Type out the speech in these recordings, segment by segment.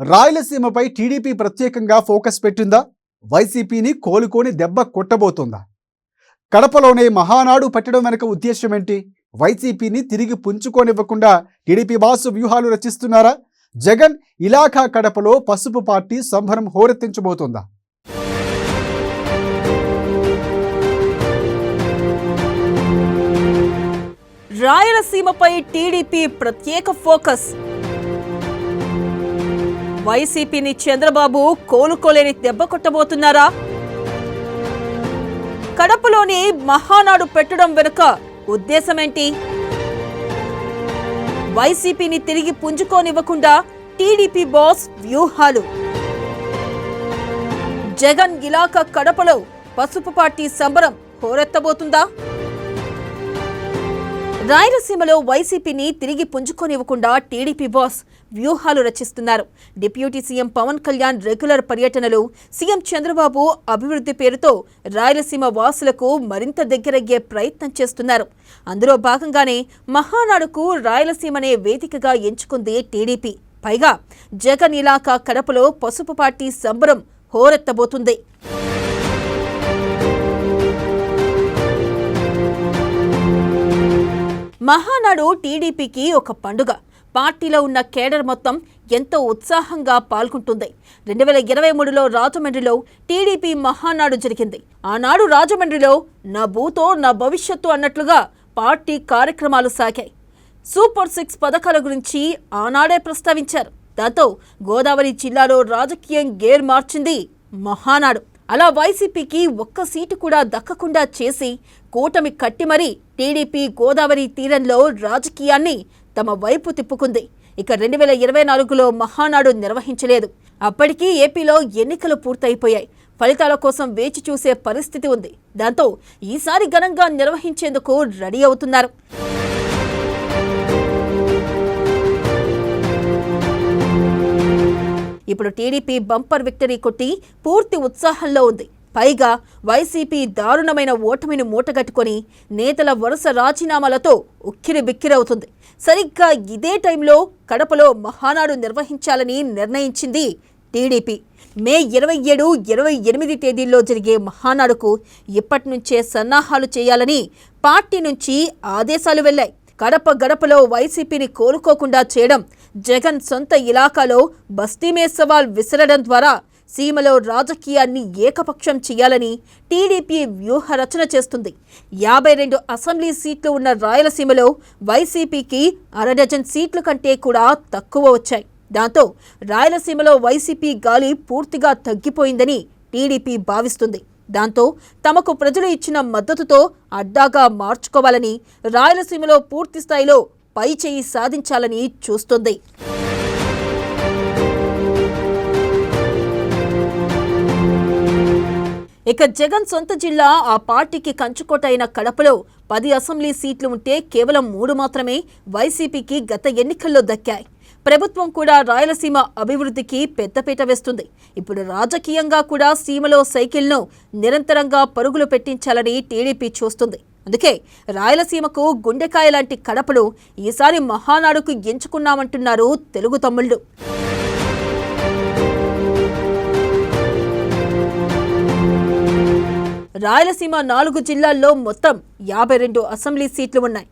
రాయలసీమపై TDP ప్రత్యేకంగా focus పెట్టిందా? వైసీపీని కోలుకొని దెబ్బ కొట్టబోతుందా? కడపలోనే మహానాడు పెట్టడం వెనక ఉద్దేశం ఏంటి? వైసీపీని తిరిగి పుంజుకోనివ్వకుండా టీడీపీ బాసు వ్యూహాలు రచిస్తున్నారా? జగన్ ఇలాఖా కడపలో పసుపు పార్టీ సంబరం హోరెత్తించబోతోందా? రాయలసీమపై టీడీపీ ప్రత్యేక ఫోకస్. వైసీపీని చంద్రబాబు కోలుకోలేని దెబ్బ కొట్టబోతున్నారా? కడపలోని మహానాడు పెట్టడం వెనుక ఉద్దేశమేంటి? వైసీపీని తిరిగి పుంజుకోనివ్వకుండా టీడీపీ బాస్ వ్యూహాలు. జగన్ ఇలాఖా కడపలో పసుపు పార్టీ సంబరం హోరెత్తబోతుందా? రాయలసీమలో వైసీపీని తిరిగి పుంజుకోనివ్వకుండా టీడీపీ బాస్ వ్యూహాలు రచిస్తున్నారు. Deputy CM Pawan Kalyan regular పర్యటనలు, సీఎం చంద్రబాబు అభివృద్ధి పేరుతో రాయలసీమ వాసులకు మరింత దగ్గరయ్యే ప్రయత్నం చేస్తున్నారు. అందులో భాగంగానే మహానాడుకు రాయలసీమనే వేదికగా ఎంచుకుంది టీడీపీ. పైగా జగన్ ఇలాఖా కడపలో పసుపు పార్టీ సంబరం హోరెత్తబోతుంది. మహానాడు టీడీపీకి ఒక పండుగ. పార్టీలో ఉన్న కేడర్ మొత్తం ఎంతో ఉత్సాహంగా పాల్గొంటుంది. 2023లో రాజమండ్రిలో టీడీపీ మహానాడు జరిగింది. ఆనాడు రాజమండ్రిలో నా భూతో నా భవిష్యత్తు అన్నట్లుగా పార్టీ కార్యక్రమాలు సాగాయి. సూపర్ 6 పథకాల గురించి ఆనాడే ప్రస్తావించారు. దాంతో గోదావరి జిల్లాలో రాజకీయం గేర్ మార్చింది మహానాడు. అలా వైసీపీకి ఒక్క సీటు కూడా దక్కకుండా చేసి కూటమి కట్టి మరీ టీడీపీ గోదావరి తీరంలో రాజకీయాన్ని తమ వైపు తిప్పుకుంది. ఇక 2024లో మహానాడు నిర్వహించలేదు. అప్పటికీ ఏపీలో ఎన్నికలు పూర్తయిపోయాయి. ఫలితాల కోసం వేచి చూసే పరిస్థితి ఉంది. దాంతో ఈసారి ఘనంగా నిర్వహించేందుకు రెడీ అవుతున్నారు. ఇప్పుడు టీడీపీ బంపర్ విక్టరీ కొట్టి పూర్తి ఉత్సాహంలో ఉంది. పైగా వైసీపీ దారుణమైన ఓటమిని మూటగట్టుకొని నేతల వరుస రాజీనామాలతో ఉక్కిరి బిక్కిరవుతుంది. సరిగ్గా ఇదే టైంలో కడపలో మహానాడు నిర్వహించాలని నిర్ణయించింది టీడీపీ. మే 27, 28 తేదీల్లో జరిగే మహానాడుకు ఇప్పటి నుంచే సన్నాహాలు చేయాలని పార్టీ నుంచి ఆదేశాలు వెళ్లాయి. కడప గడపలో వైసీపీని కోలుకోకుండా చేయడం, జగన్ సొంత ఇలాకాలో బస్తీమే సవాల్ విసరడం ద్వారా సీమలో రాజకీయాన్ని ఏకపక్షం చేయాలని టీడీపీ వ్యూహ రచన చేస్తుంది. 52 అసెంబ్లీ సీట్లు ఉన్న రాయలసీమలో వైసీపీకి 1/2 డజన్ సీట్ల కంటే కూడా తక్కువ వచ్చాయి. దాంతో రాయలసీమలో వైసీపీ గాలి పూర్తిగా తగ్గిపోయిందని టీడీపీ భావిస్తుంది. దాంతో తమకు ప్రజలు ఇచ్చిన మద్దతుతో అడ్డాగా మార్చుకోవాలని, రాయలసీమలో పూర్తి స్థాయిలో పై చేయి సాధించాలని చూస్తుంది. ఇక జగన్ సొంత జిల్లా ఆ పార్టీకి కంచుకోట అయిన కడపలో 10 అసెంబ్లీ సీట్లు ఉంటే కేవలం 3 మాత్రమే వైసీపీకి గత ఎన్నికల్లో దక్కాయి. ప్రభుత్వం కూడా రాయలసీమ అభివృద్ధికి పెద్దపీట వేస్తుంది. ఇప్పుడు రాజకీయంగా కూడా సీమలో సైకిల్ను నిరంతరంగా పరుగులు పెట్టించాలని టీడీపీ చూస్తుంది. అందుకే రాయలసీమకు గుండెకాయ లాంటి కడపలో ఈసారి మహానాడుకు ఎంచుకున్నామంటున్నారు తెలుగు తమ్ముళ్ళు. రాయలసీమ 4 జిల్లాల్లో మొత్తం 52 అసెంబ్లీ సీట్లు ఉన్నాయి.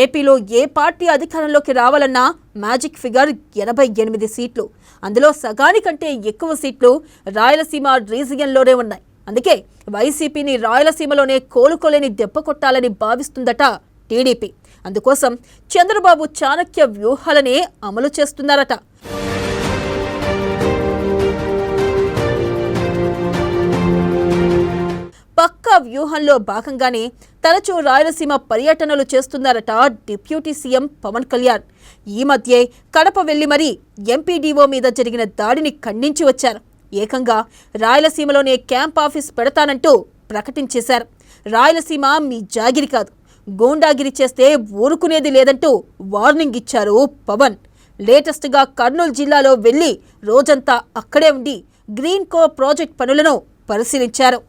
ఏపీలో ఏ పార్టీ అధికారంలోకి రావాలన్నా మ్యాజిక్ ఫిగర్ 88 సీట్లు. అందులో సగానికంటే ఎక్కువ సీట్లు రాయలసీమ రీజియన్లోనే ఉన్నాయి. అందుకే వైసీపీని రాయలసీమలోనే కోలుకోలేని దెబ్బ కొట్టాలని భావిస్తుందట టీడీపీ. అందుకోసం చంద్రబాబు చాణక్య వ్యూహాలనే అమలు చేస్తున్నారట. పక్కా వ్యూహంలో భాగంగానే తరచూ రాయలసీమ పర్యటనలు చేస్తున్నారట డిప్యూటీ సీఎం పవన్ కళ్యాణ్. ఈ మధ్యే కడప వెళ్లి మరీ ఎంపీడీఓ మీద జరిగిన దాడిని ఖండించి వచ్చారు. ఏకంగా రాయలసీమలోనే క్యాంప్ ఆఫీస్ పెడతానంటూ ప్రకటించేశారు. రాయలసీమ మీ జాగిరి కాదు, గూండాగిరి చేస్తే ఊరుకునేది లేదంటూ వార్నింగ్ ఇచ్చారు పవన్. లేటెస్ట్గా కర్నూలు జిల్లాలో వెళ్లి రోజంతా అక్కడే ఉండి గ్రీన్ కో ప్రాజెక్ట్ పనులను పరిశీలించారు.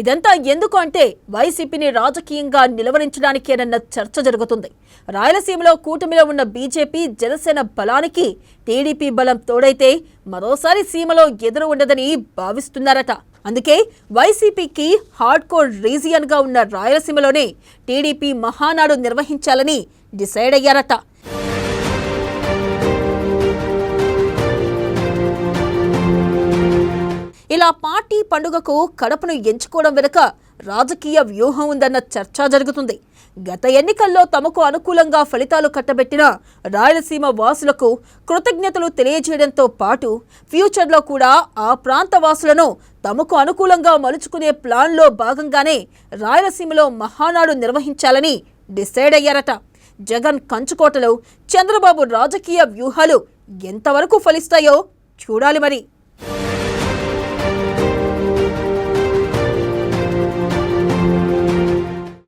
ఇదంతా ఎందుకు అంటే వైసీపీని రాజకీయంగా నిలవరించడానికేనన్న చర్చ జరుగుతుంది. రాయలసీమలో కూటమిలో ఉన్న బీజేపీ జనసేన బలానికి టీడీపీ బలం తోడైతే మరోసారి సీమలో ఎదురు ఉండదని భావిస్తున్నారట. అందుకే వైసీపీకి హార్డ్ కోర్ రీజియన్గా ఉన్న రాయలసీమలోనే టీడీపీ మహానాడు నిర్వహించాలని డిసైడ్ అయ్యారట. ఇలా పార్టీ పండుగకు కడపను ఎంచుకోవడం వెనుక రాజకీయ వ్యూహం ఉందన్న చర్చ జరుగుతుంది. గత ఎన్నికల్లో తమకు అనుకూలంగా ఫలితాలు కట్టబెట్టిన రాయలసీమ వాసులకు కృతజ్ఞతలు తెలియజేయడంతో పాటు ఫ్యూచర్లో కూడా ఆ ప్రాంత వాసులను తమకు అనుకూలంగా మలుచుకునే ప్లాన్లో భాగంగానే రాయలసీమలో మహానాడు నిర్వహించాలని డిసైడ్ అయ్యారట. జగన్ కంచుకోటలో చంద్రబాబు రాజకీయ వ్యూహాలు ఎంతవరకు ఫలిస్తాయో చూడాలి మరి.